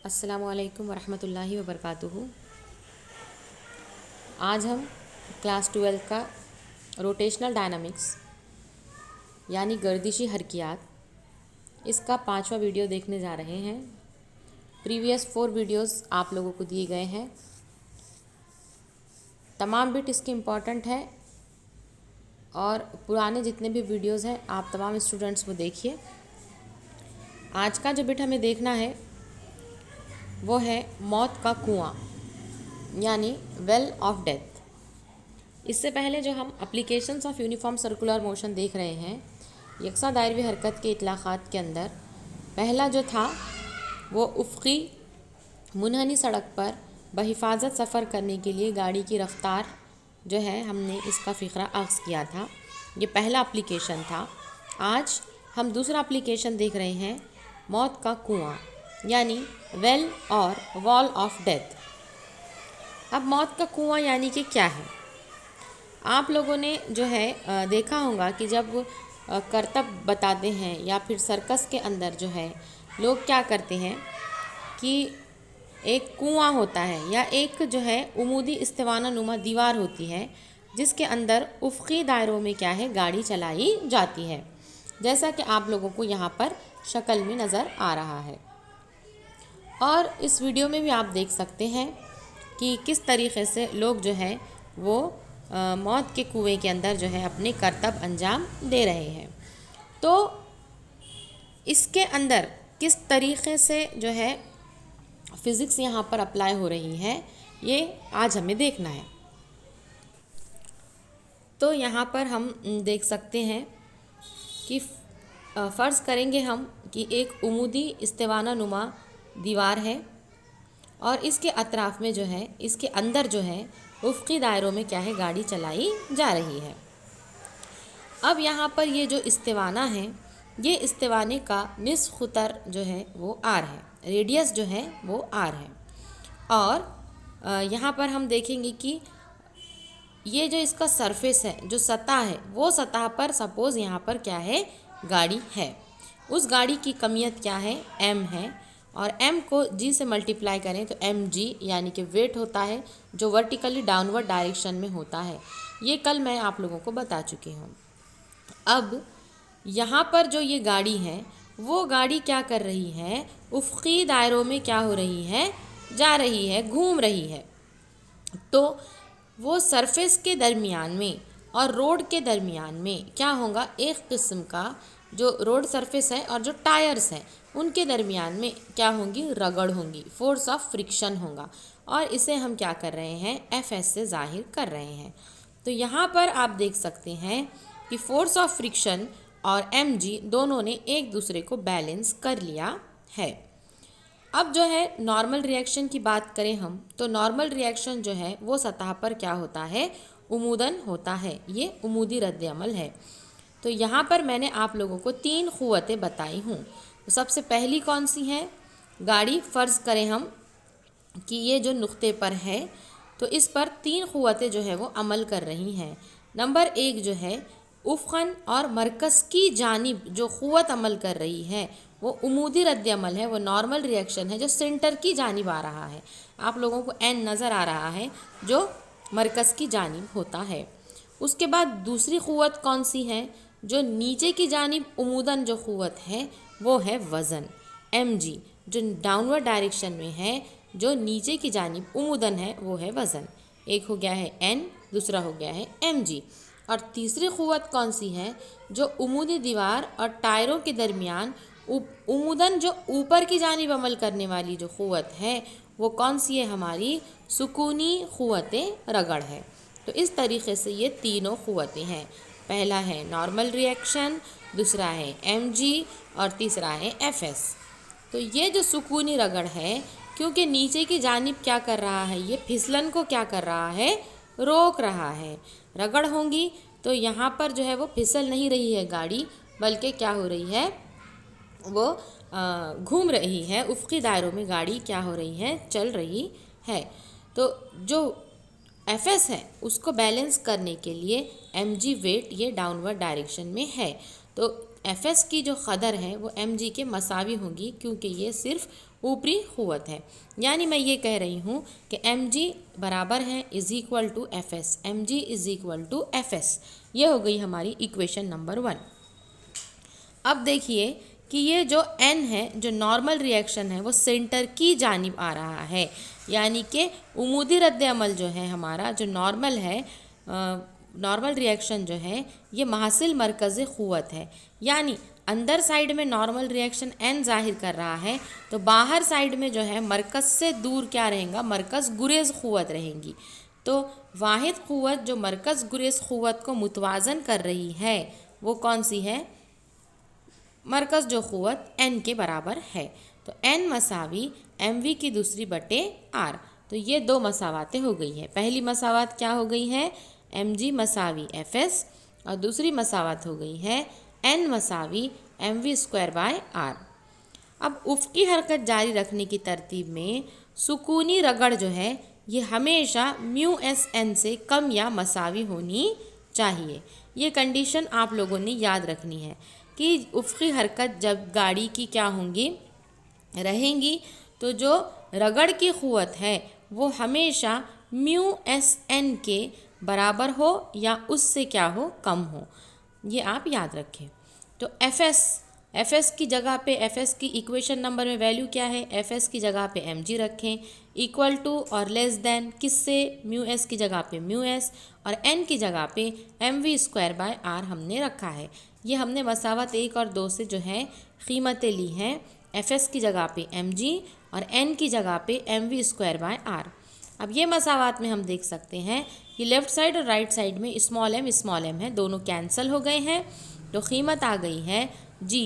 अस्सलामुअलैकुम वरहमतुल्लाहि वबरकातुहू। आज हम क्लास 12 का रोटेशनल डायनामिक्स यानी गर्दिशी हरकियात इसका 5वां वीडियो देखने जा रहे हैं। प्रीवियस 4 वीडियोस आप लोगों को दिए गए हैं। तमाम बिट इसके इम्पॉर्टेंट है और पुराने जितने भी वीडियोस हैं आप तमाम स्टूडेंट्स को देखिए। आज का जो बिट हमें देखना है वो है मौत का कुआं यानी वेल ऑफ डेथ। इससे पहले जो हम applications of uniform circular motion देख रहे हैं, यकसा दायरवी हरकत के इतलाक़ात के अंदर पहला जो था वो उफ़क़ी मुनहनी सड़क पर बहिफाजत सफ़र करने के लिए गाड़ी की रफ़्तार जो है हमने इसका फ़िक्रा आग़ज़ किया था। ये पहला एप्लीकेशन था। आज हम दूसरा एप्लीकेशन देख रहे हैं मौत का कुआं यानी वेल और वॉल ऑफ डेथ। अब मौत का कुआं यानी कि क्या है? आप लोगों ने जो है देखा होगा कि जब करतब बताते हैं या फिर सर्कस के अंदर जो है लोग क्या करते हैं कि एक कुआं होता है या एक जो है उमूदी इस्तिवाना नुमा दीवार होती है जिसके अंदर उफ़क़ी दायरों में क्या है गाड़ी चलाई जाती है, जैसा कि आप लोगों को यहाँ पर शक्ल में नज़र आ रहा है। और इस वीडियो में भी आप देख सकते हैं कि किस तरीक़े से लोग जो है वो मौत के कुएं के अंदर जो है अपने करतब अंजाम दे रहे हैं। तो इसके अंदर किस तरीक़े से जो है फ़िज़िक्स यहाँ पर अप्लाई हो रही है ये आज हमें देखना है। तो यहाँ पर हम देख सकते हैं कि फ़र्ज़ करेंगे हम कि एक उमूदी इस्तिवाना नुमा दीवार है और इसके अतराफ़ में जो है इसके अंदर जो है उफ़क़ी दायरों में क्या है गाड़ी चलाई जा रही है। अब यहाँ पर ये जो इस्तिवाना है ये इस्तिवाने का निस्फ़ ख़ुतर जो है वो आर है, रेडियस जो है वो आर है। और यहाँ पर हम देखेंगे कि ये जो इसका सरफेस है जो सतह है वो सतह पर सपोज़ यहाँ पर क्या है गाड़ी है। उस गाड़ी की कमियत क्या है m है और m को g से मल्टीप्लाई करें तो mg यानी कि वेट होता है जो वर्टिकली डाउनवर्ड डायरेक्शन में होता है। ये कल मैं आप लोगों को बता चुकी हूँ। अब यहाँ पर जो ये गाड़ी है वो गाड़ी क्या कर रही है, उफ़क़ी दायरों में क्या हो रही है, जा रही है, घूम रही है। तो वो सरफेस के दरमियान में और रोड के दरमियान में क्या होगा, एक किस्म का जो रोड सरफेस है और जो टायर्स हैं उनके दरमियान में क्या होंगी, रगड़ होंगी, फोर्स ऑफ फ्रिक्शन होगा। और इसे हम क्या कर रहे हैं, Fs से ज़ाहिर कर रहे हैं। तो यहाँ पर आप देख सकते हैं कि फोर्स ऑफ फ्रिक्शन और mg दोनों ने एक दूसरे को बैलेंस कर लिया है। अब जो है नॉर्मल रिएक्शन की बात करें हम तो नॉर्मल रिएक्शन जो है वो सतह पर क्या होता है, उमूदन होता है। ये उमूदी रद्द-ए-अमल है। तो यहाँ पर मैंने आप लोगों को 3 क़ुव्वतें बताई हूँ। तो सबसे पहली कौन सी है, गाड़ी फ़र्ज़ करें हम कि ये जो नुक्ते पर है तो इस पर 3 क़ुव्वतें जो है वो अमल कर रही हैं। नंबर 1 जो है उफ़क़न और मरकज़ की जानिब जो क़ुव्वत अमल कर रही है वो उमूदी रद्द-ए-अमल है, वो नॉर्मल रिएक्शन है जो सेंटर की जानिब आ रहा है। आप लोगों को n नज़र आ रहा है जो मरकज़ की जानिब होता है। उसके बाद दूसरी क़ुव्वत कौन सी है, जो नीचे की जानिब उमूदन जो क़ुव्वत है वो है वज़न mg, जो डाउनवर्ड डायरेक्शन में है, जो नीचे की जानिब उमूदन है वो है वज़न। एक हो गया है n, दूसरा हो गया है mg। और तीसरी क़ुव्वत कौन सी है, जो उमूदी दीवार और टायरों के दरमियान उमूदन जो ऊपर की जानिब अमल करने वाली जो क़ुव्वत है वो कौन सी है, हमारी सुकूनी क़ुव्वत रगड़ है। तो इस तरीक़े से ये तीनों क़ुव्वतें हैं। पहला है नॉर्मल रिएक्शन, दूसरा है mg और तीसरा है Fs। तो ये जो सुकूनी रगड़ है, क्योंकि नीचे की जानिब क्या कर रहा है, ये फिसलन को क्या कर रहा है, रोक रहा है। रगड़ होंगी तो यहाँ पर जो है वो फिसल नहीं रही है गाड़ी, बल्कि क्या हो रही है, वो घूम रही है। उफ़क़ी दायरों में गाड़ी क्या हो रही है, चल रही है। तो जो Fs है उसको बैलेंस करने के लिए mg वेट ये डाउनवर्ड डायरेक्शन में है। तो Fs की जो कदर है वो mg के मसावी होगी, क्योंकि ये सिर्फ ऊपरी क़ुव्वत है। यानी मैं ये कह रही हूँ कि mg बराबर है is equal to Fs, mg is equal to Fs। ये हो गई हमारी इक्वेशन नंबर 1। अब देखिए कि ये जो n है, जो नॉर्मल रिएक्शन है, वो सेंटर की जानिब आ रहा है। यानी कि उमूदी रद्द-ए-अमल जो है हमारा, जो नॉर्मल है, नॉर्मल रिएक्शन जो है ये महसिल मरकज़ क़ुव्वत है। यानी अंदर साइड में नॉर्मल रिएक्शन n ज़ाहिर कर रहा है, तो बाहर साइड में जो है मरकज़ से दूर क्या रहेगा, मरकज़ गुरेज़ क़ुव्वत रहेंगी। तो वाहिद क़ुव्वत जो मरकज़ गुरेज़ क़ुव्वत को मुतवाज़न कर रही है वो कौन सी है, मरकज़ जो क़ुव्वत n के बराबर है। तो n मसावी mv की दूसरी बटे r। तो ये दो मसावातें हो गई है। पहली मसावात क्या हो गई है, mg मसावी fs, और दूसरी मसावत हो गई है n मसावी mv² बाय r। अब उफ़क़ी हरकत जारी रखने की तरतीब में सुकूनी रगड़ जो है ये हमेशा μsn से कम या मसावी होनी चाहिए। ये कंडीशन आप लोगों ने याद रखनी है कि उफ़क़ी हरकत जब गाड़ी की क्या होंगी, रहेंगी, तो जो रगड़ की क़ुव्वत है वो हमेशा μsn के बराबर हो या उससे क्या हो, कम हो। ये आप याद रखें। तो Fs की जगह पे, Fs की इक्वेशन नंबर में वैल्यू क्या है, Fs की जगह पे mg रखें, इक्वल टू और लेस दैन किससे, μs की जगह पे μs, और n की जगह पे mv² बाय r हमने रखा है। ये हमने मसावत 1 और 2 से जो है कीमतें ली हैं, Fs की जगह पे mg और n की जगह पे mv² बाय r। अब ये मसावात में हम देख सकते हैं कि लेफ़्ट साइड और राइट साइड में स्मॉल m है, दोनों कैंसिल हो गए हैं। तो कीमत आ गई है g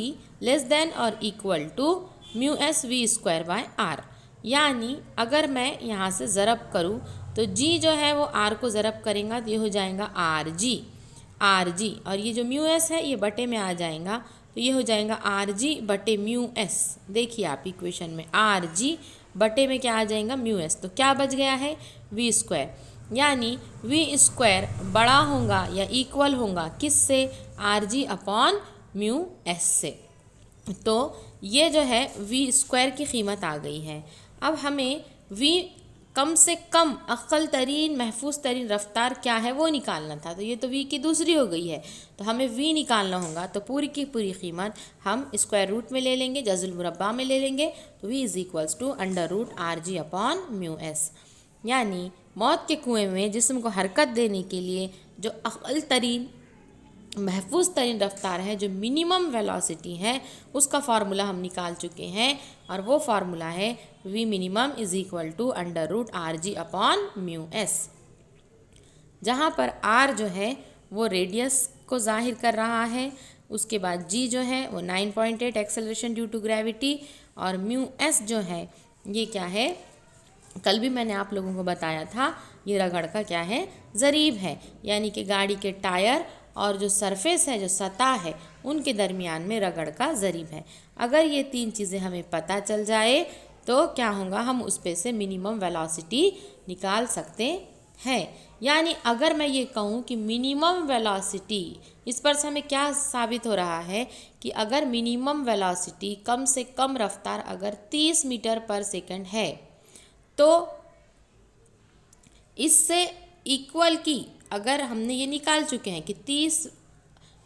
लेस दैन और equal to μsv² by r। यानी अगर मैं यहाँ से ज़रब करूँ तो g जो है वो r को ज़रब करेगा तो ये हो जाएगा rg, और ये जो μs है ये बटे में आ जाएगा, तो ये हो जाएगा rg बटे μs। देखिए आप इक्वेशन में rg बटे में क्या आ जाएगा, μs। तो क्या बच गया है, v²। यानी v² बड़ा होगा या इक्वल होगा किससे, rg अपॉन μs से। तो ये जो है v² की कीमत आ गई है। अब हमें v कम से कम अक्ल तरीन महफूज तरीन रफ्तार क्या है वो निकालना था। तो ये तो v की दूसरी हो गई है, तो हमें v निकालना होगा। तो पूरी की पूरी कीमत हम स्क्वायर रूट में ले लेंगे, जज़ुल मुरब्बा में ले लेंगे। तो v is equals to √rg upon μs। यानी मौत के कुएं में जिस्म को हरकत देने के लिए जो अक्ल तरीन महफूज तरीन रफ्तार है, जो मिनिमम वेलोसिटी है, उसका फार्मूला हम निकाल चुके हैं, और वो फार्मूला है v minimum is equal to √rg upon μs, जहाँ पर r जो है वो रेडियस को ज़ाहिर कर रहा है, उसके बाद g जो है वो 9.8 एक्सेलरेशन ड्यू टू ग्रेविटी, और μs जो है ये क्या है, कल भी मैंने आप लोगों को बताया था, ये रगड़ का क्या है, ज़रीब है। यानी कि गाड़ी के टायर और जो सरफेस है, जो सतह है, उनके दरमियान में रगड़ का ज़रीब है। अगर ये तीन चीज़ें हमें पता चल जाए तो क्या होगा, हम उस पे से मिनिमम वेलोसिटी निकाल सकते हैं। यानी अगर मैं ये कहूँ कि मिनिमम वेलोसिटी, इस पर से हमें क्या साबित हो रहा है कि अगर मिनिमम वेलोसिटी कम से कम रफ्तार अगर 30 मीटर पर सेकंड है, तो इससे इक्वल की अगर हमने ये निकाल चुके हैं कि 30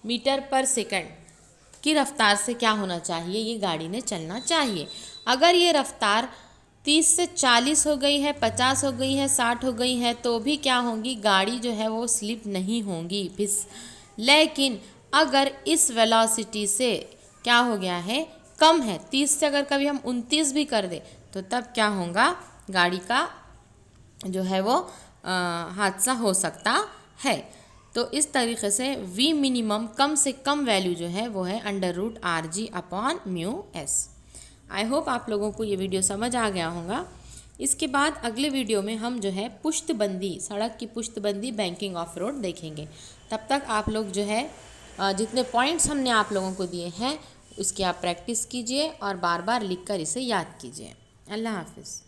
मीटर पर सेकंड की रफ्तार से क्या होना चाहिए, ये गाड़ी ने चलना चाहिए। अगर ये रफ्तार 30 से 40 हो गई है, 50 हो गई है, 60 हो गई है, तो भी क्या होंगी, गाड़ी जो है वो स्लिप नहीं होंगी फिस। लेकिन अगर इस वेलोसिटी से क्या हो गया है, कम है, 30 से अगर कभी हम 29 भी कर दे तो तब क्या होगा, गाड़ी का जो है वो हादसा हो सकता है। तो इस तरीके से v मिनिमम कम से कम वैल्यू जो है वो है √rg upon μs। I hope आप लोगों को ये वीडियो समझ आ गया होगा। इसके बाद अगले वीडियो में हम जो है पुश्तबंदी, सड़क की पुश्तबंदी बैंकिंग ऑफ रोड देखेंगे। तब तक आप लोग जो है जितने पॉइंट्स हमने आप लोगों को दिए हैं उसकी आप प्रैक्टिस कीजिए और बार बार लिख कर इसे याद कीजिए। अल्लाह हाफिज़।